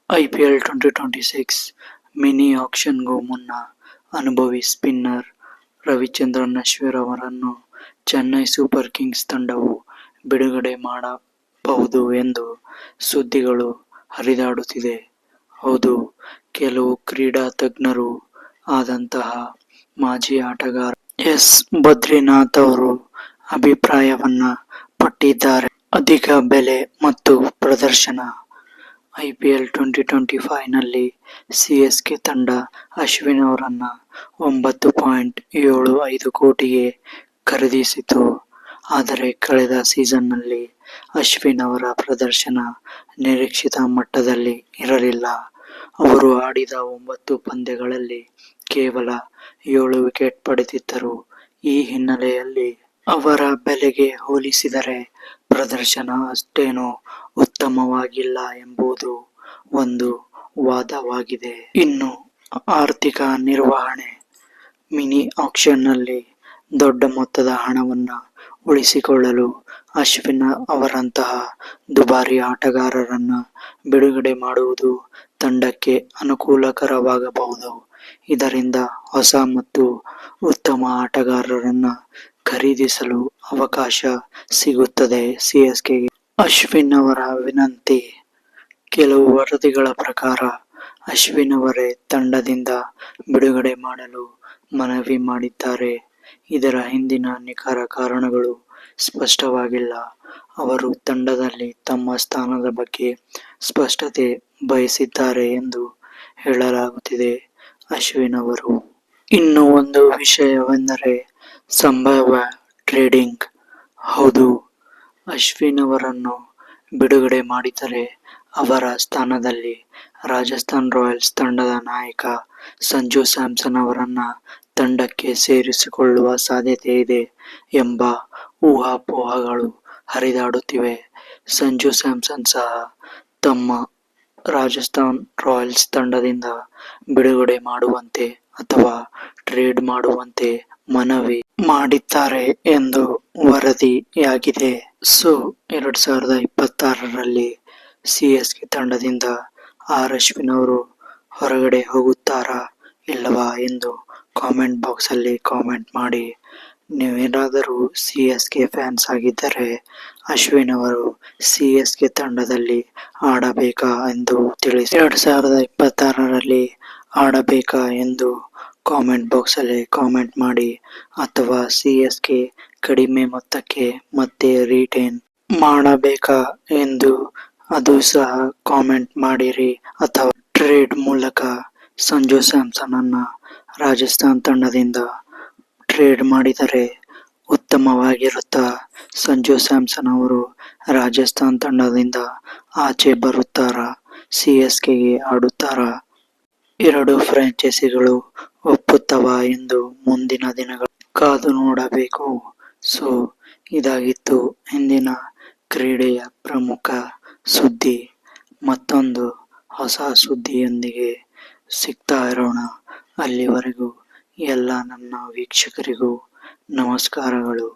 IPL 2026 mini ಆಕ್ಷನ್ಗೂ ಮುನ್ನ ಅನುಭವಿ spinner Ravichandran Ashwin ಅವರನ್ನು ಚೆನ್ನೈ ಸೂಪರ್ ಕಿಂಗ್ಸ್ ತಂಡವು ಬಿಡುಗಡೆ ಮಾಡಬಹುದು ಎಂದು ಸುದ್ದಿಗಳು ಹರಿದಾಡುತ್ತಿದೆ. ಹೌದು, ಕೆಲವು ಕ್ರೀಡಾ ತಜ್ಞರೂ ಆದಂತಹ ಮಾಜಿ ಆಟಗಾರ ಎಸ್. ಬದ್ರಿನಾಥ್ ಅವರು ಅಭಿಪ್ರಾಯವನ್ನ ಪಟ್ಟಿದ್ದಾರೆ. ಅಧಿಕ ಬೆಲೆ ಮತ್ತು ಪ್ರದರ್ಶನ. ಐಪಿಎಲ್ 2025 ನಲ್ಲಿ ಸಿಎಸ್ಕೆ ತಂಡ ಅಶ್ವಿನ್ ಅವರನ್ನ 9.75 ಕೋಟಿಗೆ ಖರೀದಿಸಿತು. ಆದರೆ ಕಳೆದ ಸೀಸನ್ನಲ್ಲಿ ಅಶ್ವಿನ್ ಅವರ ಪ್ರದರ್ಶನ ನಿರೀಕ್ಷಿತ ಮಟ್ಟದಲ್ಲಿ ಇರಲಿಲ್ಲ. ಅವರು ಆಡಿದ 9 ಪಂದ್ಯಗಳಲ್ಲಿ ಕೇವಲ 7 ವಿಕೆಟ್ ಪಡೆದಿದ್ದರು. ಈ ಹಿನ್ನೆಲೆಯಲ್ಲಿ ಅವರ ಬೆಲೆಗೆ ಹೋಲಿಸಿದರೆ ಪ್ರದರ್ಶನ ಅಷ್ಟೇನೂ ಉತ್ತಮವಾಗಿಲ್ಲ ಎಂಬುದು ಒಂದು ವಾದವಾಗಿದೆ. ಇನ್ನು ಆರ್ಥಿಕ ನಿರ್ವಹಣೆ. ಮಿನಿ ಆಕ್ಷನ್ನಲ್ಲಿ ದೊಡ್ಡ ಮೊತ್ತದ ಹಣವನ್ನ ಉಳಿಸಿಕೊಳ್ಳಲು ಅಶ್ವಿನ್ ಅವರಂತಹ ದುಬಾರಿ ಆಟಗಾರರನ್ನ ಬಿಡುಗಡೆ ಮಾಡುವುದು ತಂಡಕ್ಕೆ ಅನುಕೂಲಕರವಾಗಬಹುದು. ಇದರಿಂದ ಹೊಸ ಮತ್ತು ಉತ್ತಮ ಆಟಗಾರರನ್ನ ಖರೀದಿಸಲು ಅವಕಾಶ ಸಿಗುತ್ತದೆ ಸಿಎಸ್ಕೆಗೆ. ಅಶ್ವಿನ್ ಅವರ ವಿನಂತಿ. ಕೆಲವು ವರದಿಗಳ ಪ್ರಕಾರ ಅಶ್ವಿನ್ ಅವರೇ ತಂಡದಿಂದ ಬಿಡುಗಡೆ ಮಾಡಲು ಮನವಿ ಮಾಡಿದ್ದಾರೆ. ಇದರ ಹಿಂದಿನ ನಿಖರ ಕಾರಣಗಳು ಸ್ಪಷ್ಟವಾಗಿಲ್ಲ. ಅವರು ತಂಡದಲ್ಲಿ ತಮ್ಮ ಸ್ಥಾನದ ಬಗ್ಗೆ ಸ್ಪಷ್ಟತೆ ಬಯಸಿದ್ದಾರೆ ಎಂದು ಹೇಳಲಾಗುತ್ತಿದೆ. ಅಶ್ವಿನ್ ಅವರು ಇನ್ನೂ ಒಂದು ವಿಷಯವೆಂದರೆ ಸಂಭಾವ್ಯ ಟ್ರೇಡಿಂಗ್. ಹೌದು, ಅಶ್ವಿನ್ ಅವರನ್ನು ಬಿಡುಗಡೆ ಮಾಡಿದರೆ ಅವರ ಸ್ಥಾನದಲ್ಲಿ ರಾಜಸ್ಥಾನ್ ರಾಯಲ್ಸ್ ತಂಡದ ನಾಯಕ ಸಂಜು ಸ್ಯಾಮ್ಸನ್ ಅವರನ್ನ ತಂಡಕ್ಕೆ ಸೇರಿಸಿಕೊಳ್ಳುವ ಸಾಧ್ಯತೆ ಇದೆ ಎಂಬ ಊಹಾಪೋಹಗಳು ಹರಿದಾಡುತ್ತಿವೆ. ಸಂಜು ಸ್ಯಾಮ್ಸನ್ ಸಹ ತಮ್ಮ ರಾಜಸ್ಥಾನ್ ರಾಯಲ್ಸ್ ತಂಡದಿಂದ ಬಿಡುಗಡೆ ಮಾಡುವಂತೆ ಅಥವಾ ಟ್ರೇಡ್ ಮಾಡುವಂತೆ ಮನವಿ ಮಾಡಿದ್ದಾರೆ ಎಂದು ವರದಿಯಾಗಿದೆ. 2026ರಲ್ಲಿ ಸಿಎಸ್ಕೆ ತಂಡದಿಂದ ಅಶ್ವಿನ್ ಅವರು ಹೊರಗಡೆ ಹೋಗುತ್ತಾರಾ ಇಲ್ಲವಾ ಎಂದು ಕಾಮೆಂಟ್ ಬಾಕ್ಸ್ ಅಲ್ಲಿ ಕಾಮೆಂಟ್ ಮಾಡಿ. ನೀವೇನಾದರೂ ಸಿಎಸ್ಕೆ ಫ್ಯಾನ್ಸ್ ಆಗಿದ್ದರೆ ಅಶ್ವಿನ್ ಅವರು ಸಿಎಸ್ಕೆ ತಂಡದಲ್ಲಿ ಆಡಬೇಕಾ ಎಂದು ತಿಳಿಸಿ. 2026ರಲ್ಲಿ ಆಡಬೇಕಾ ಎಂದು ಕಾಮೆಂಟ್ ಬಾಕ್ಸ್ ಅಲ್ಲಿ ಕಾಮೆಂಟ್ ಮಾಡಿ. ಅಥವಾ ಸಿಎಸ್ಕೆ ಕಡಿಮೆ ಮೊತ್ತಕ್ಕೆ ಮತ್ತೆ ರಿಟೇನ್ ಮಾಡಬೇಕಾ ಎಂದು ಅದು ಸಹ ಕಾಮೆಂಟ್ ಮಾಡಿರಿ. ಅಥವಾ ಟ್ರೇಡ್ ಮೂಲಕ ಸಂಜು ಸ್ಯಾಮ್ಸನ್ ಅನ್ನ ರಾಜಸ್ಥಾನ್ ತಂಡದಿಂದ ಟ್ರೇಡ್ ಮಾಡಿದರೆ ಉತ್ತಮವಾಗಿರುತ್ತಾ? ಸಂಜು ಸ್ಯಾಮ್ಸನ್ ಅವರು ರಾಜಸ್ಥಾನ್ ತಂಡದಿಂದ ಆಚೆ ಬರುತ್ತಾರಾ? ಸಿಎಸ್ಕೆಗೆ ಆಡುತ್ತಾರಾ? ಎರಡು ಫ್ರಾಂಚೈಸಿಗಳು ಒಪ್ಪುತ್ತವಾ ಎಂದು ಮುಂದಿನ ದಿನಗಳು ಕಾದು ನೋಡಬೇಕು. ಇದಾಗಿತ್ತು ಇಂದಿನ ಕ್ರೀಡೆಯ ಪ್ರಮುಖ ಸುದ್ದಿ. ಮತ್ತೊಂದು ಹೊಸ ಸುದ್ದಿಯೊಂದಿಗೆ ಸಿಗ್ತಾ ಇರೋಣ. ಅಲ್ಲಿವರೆಗೂ ಎಲ್ಲ ನನ್ನ ವೀಕ್ಷಕರಿಗೂ ನಮಸ್ಕಾರಗಳು.